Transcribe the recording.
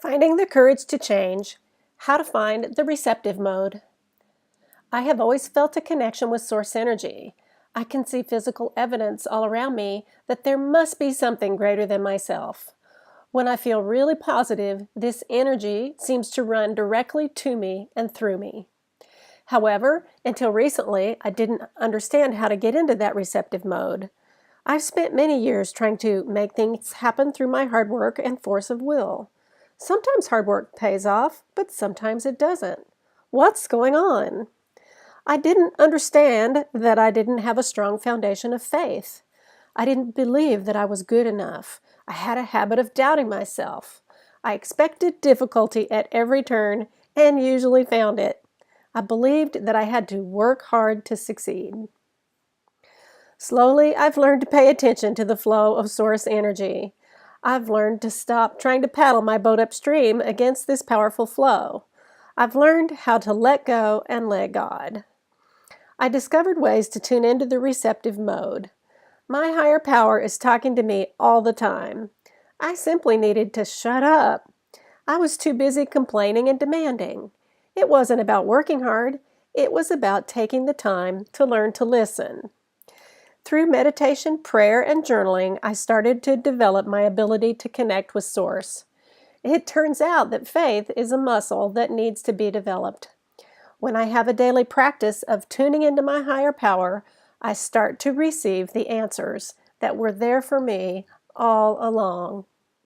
Finding the courage to change. How to find the receptive mode. I have always felt a connection with source energy. I can see physical evidence all around me that there must be something greater than myself. When I feel really positive, this energy seems to run directly to me and through me. However, until recently, I didn't understand how to get into that receptive mode. I've spent many years trying to make things happen through my hard work and force of will. Sometimes hard work pays off, but sometimes it doesn't. What's going on? I didn't understand that I didn't have a strong foundation of faith. I didn't believe that I was good enough. I had a habit of doubting myself. I expected difficulty at every turn and usually found it. I believed that I had to work hard to succeed. Slowly, I've learned to pay attention to the flow of source energy. I've learned to stop trying to paddle my boat upstream against this powerful flow. I've learned how to let go and let God. I discovered ways to tune into the receptive mode. My higher power is talking to me all the time. I simply needed to shut up. I was too busy complaining and demanding. It wasn't about working hard. It was about taking the time to learn to listen. Through meditation, prayer, and journaling, I started to develop my ability to connect with Source. It turns out that faith is a muscle that needs to be developed. When I have a daily practice of tuning into my higher power, I start to receive the answers that were there for me all along.